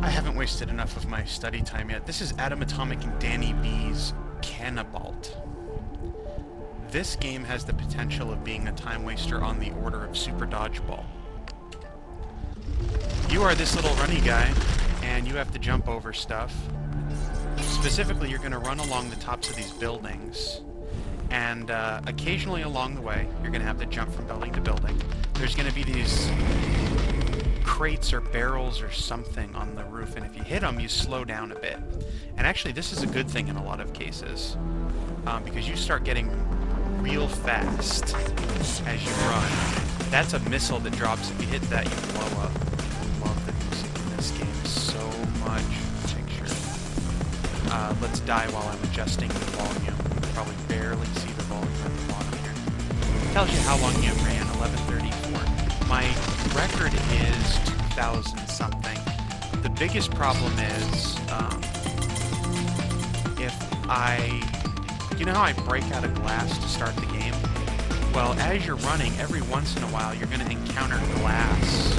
I haven't wasted enough of my study time yet. This is Atom Atomic and Danny B's Canabalt. This game has the potential of being a time waster on the order of Super Dodgeball. You are this little runny guy, and you have to jump over stuff. Specifically, you're going to run along the tops of these buildings, and occasionally along the way, you're going to have to jump from building to building. There's going to be these crates or barrels or something on the roof, and if you hit them, you slow down a bit. And actually, this is a good thing in a lot of cases, because you start getting real fast as you run. That's a missile that drops. If you hit that, you blow up. I love the music in this game so much. Picture. Let's die while I'm adjusting the volume. You can probably barely see the volume at the bottom here. It tells you how long you ran, 11:34. My record is 2,000 something. The biggest problem is if you know how I break out of glass to start the game? Well, as you're running, every once in a while you're going to encounter glass,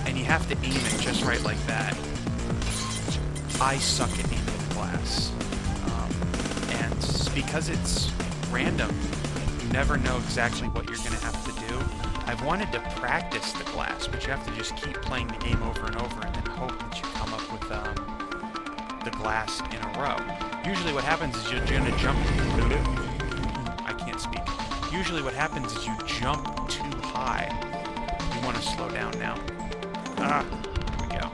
and you have to aim it just right like that. I suck at aiming glass, and because it's random, you never know exactly what you're going to have to do. I've wanted to practice the glass, but you have to just keep playing the game over and over and then hope that you come up with the glass in a row. Usually what happens is you're going to jump... I can't speak. Usually what happens is you jump too high. You want to slow down now. Here we go.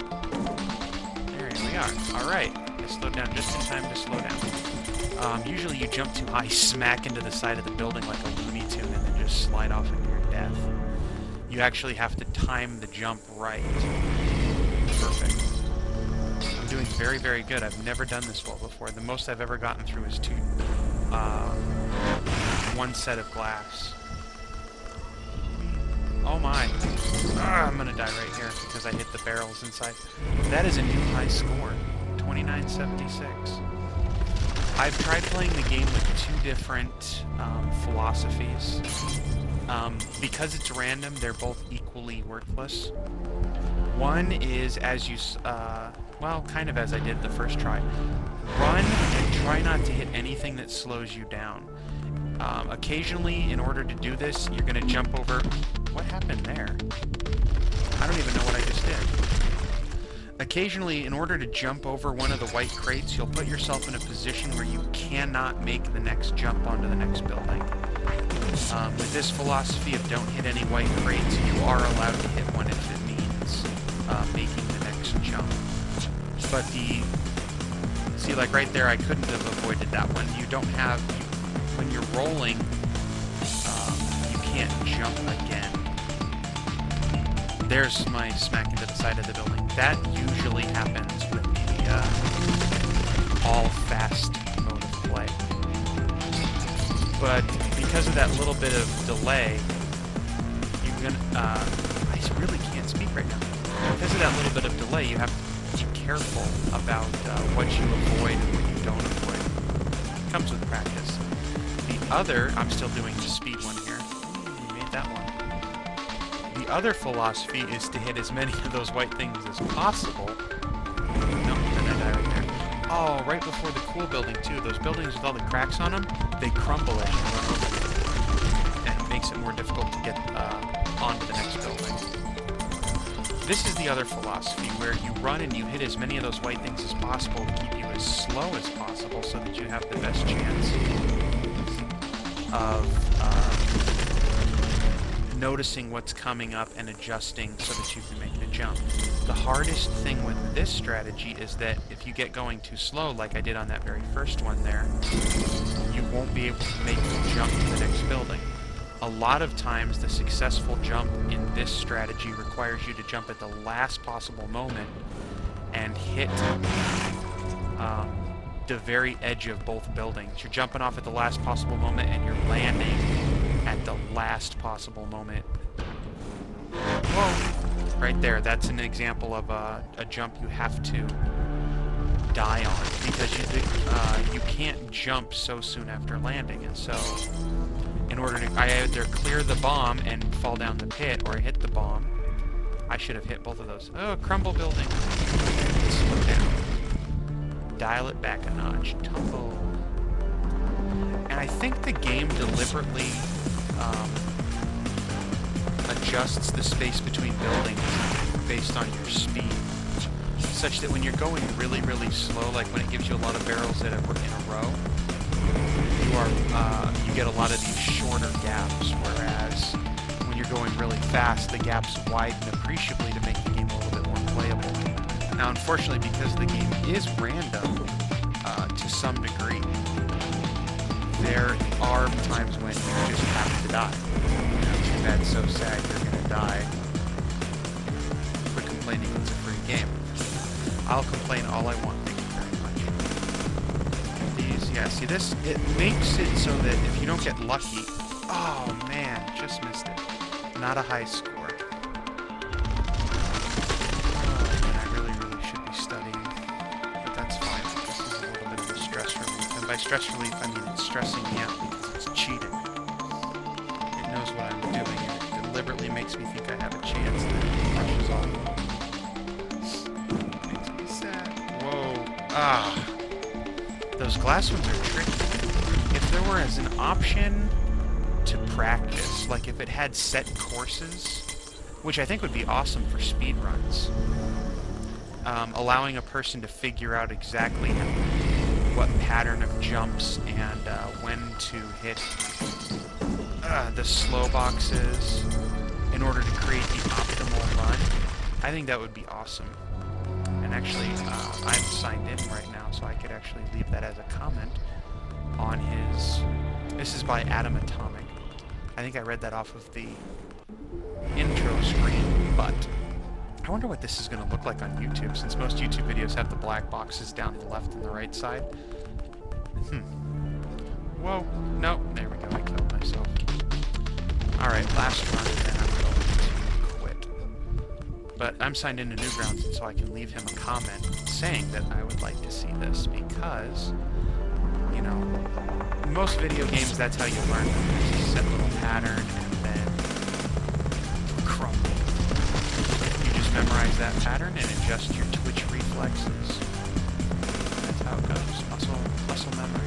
There we are. Alright. I slowed down just in time to slow down. Usually you jump too high, smack into the side of the building like a Looney Tune, and then just slide off into your death. You actually have to time the jump right. Perfect. I'm doing very, very good. I've never done this well before. The most I've ever gotten through is one set of glass. Oh my. I'm gonna die right here because I hit the barrels inside. That is a new high score. 2976. I've tried playing the game with two different philosophies. Because it's random, they're both equally worthless. One is as you, well, kind of as I did the first try. Run and try not to hit anything that slows you down. Occasionally, in order to do this, you're going to jump over... What happened there? I don't even know what I just did. Occasionally, in order to jump over one of the white crates, you'll put yourself in a position where you cannot make the next jump onto the next building. With this philosophy of don't hit any white crates, you are allowed to hit one if it means making the next jump. But see, like right there, I couldn't have avoided that one. You don't have... when you're rolling, you can't jump again. There's my smack into the side of the building. That usually happens with the all-fast mode of play. But because of that little bit of delay, you can... I really can't speak right now. Because of that little bit of delay, you have to be careful about what you avoid and what you don't avoid. It comes with practice. The other... I'm still doing the speed one here. We made that one. The other philosophy is to hit as many of those white things as possible. Nope, then I die right there. Oh, right before the cool building, too. Those buildings with all the cracks on them, they crumble as you run over them. And it makes it more difficult to get onto the next building. This is the other philosophy, where you run and you hit as many of those white things as possible to keep you as slow as possible so that you have the best chance of noticing what's coming up and adjusting so that you can make the jump. The hardest thing with this strategy is that if you get going too slow, like I did on that very first one there, you won't be able to make the jump to the next building. A lot of times the successful jump in this strategy requires you to jump at the last possible moment and hit the very edge of both buildings. You're jumping off at the last possible moment and you're landing at the last possible moment. Whoa! Right there, that's an example of a jump you have to die on, because you can't jump so soon after landing, and so in order to... I either clear the bomb and fall down the pit, or I hit the bomb. I should have hit both of those. Oh, crumble building. Slow down. Dial it back a notch. Tumble. And I think the game deliberately adjusts the space between buildings based on your speed, such that when you're going really, really slow, like when it gives you a lot of barrels in a row, you get a lot of these shorter gaps, whereas when you're going really fast, the gaps widen appreciably to make the game a little bit more playable. Now, unfortunately, because the game is random to some degree, there are times when you just have to die. Too bad, so sad, you're gonna die. Quit complaining, it's a free game. I'll complain all I want, thank you very much. These, yeah, see this? It makes it so that if you don't get lucky... Oh, man, just missed it. Not a high score. Oh, man, I really, really should be studying. But that's fine. This is a little bit of a stress relief. And by stress relief, I mean it's stressing me out because it's cheating. It knows what I'm doing, and it deliberately makes me think I have a chance that it pushes off. Makes me sad. Whoa. Ah. Those glass ones are tricky. If there were as an option to practice, like if it had set courses, which I think would be awesome for speedruns, allowing a person to figure out exactly what pattern of jumps and when to hit the slow boxes in order to create the optimal run, I think that would be awesome. And actually, I'm signed in right now, so I could actually leave that as a comment on his... This is by Adam Atomic. I think I read that off of the intro screen, but I wonder what this is going to look like on YouTube, since most YouTube videos have the black boxes down the left and the right side. Whoa. No. There we go. I killed myself. Alright, last run, and then I'm going to quit. But I'm signed into Newgrounds, so I can leave him a comment saying that I would like to see this, because, you know, in most video games, that's how you learn. There's a set little pattern, and then crumble. You just memorize that pattern and adjust your twitch reflexes. That's how it goes. Muscle memory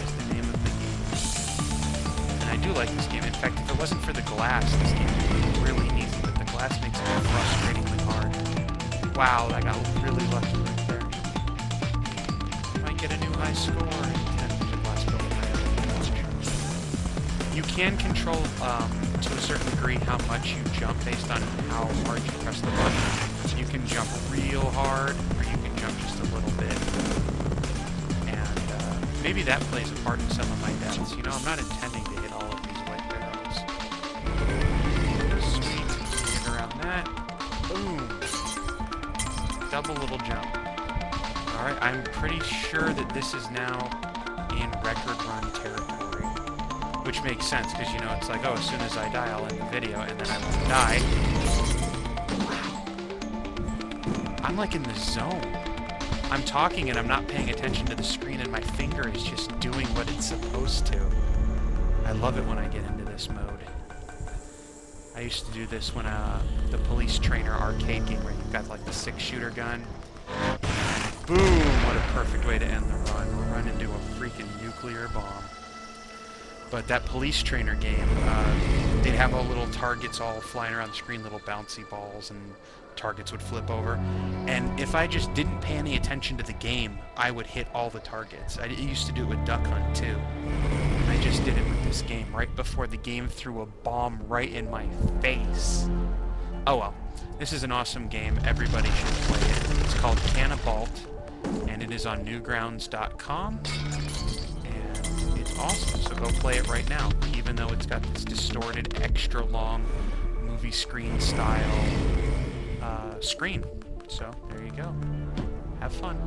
is the name of the game. And I do like this game. In fact, if it wasn't for the glass, this game would be really easy, but the glass makes it frustratingly hard. Wow, I got really lucky right there. Might get a new high score. You can control, to a certain degree, how much you jump based on how hard you press the button. You can jump real hard, or you can jump just a little bit. And maybe that plays a part in some of my deaths. You know, I'm not intending to hit all of these white barrels. Sweet. Get around that. Boom. Double little jump. Alright, I'm pretty sure that this is now in record run territory. Which makes sense, because, you know, it's like, oh, as soon as I die, I'll end the video, and then I won't die. Wow. I'm, like, in the zone. I'm talking, and I'm not paying attention to the screen, and my finger is just doing what it's supposed to. I love it when I get into this mode. I used to do this when, the Police Trainer arcade game, where you've got, like, the 6-shooter gun. Boom! What a perfect way to end the run. We'll run into a freaking nuclear bomb. But that Police Trainer game, they'd have all little targets all flying around the screen, little bouncy balls, and targets would flip over. And if I just didn't pay any attention to the game, I would hit all the targets. I used to do it with Duck Hunt, too. And I just did it with this game right before the game threw a bomb right in my face. Oh well. This is an awesome game. Everybody should play it. It's called Canabalt, and it is on newgrounds.com. Awesome, so go play it right now, even though it's got this distorted, extra long movie screen style screen. So, there you go. Have fun.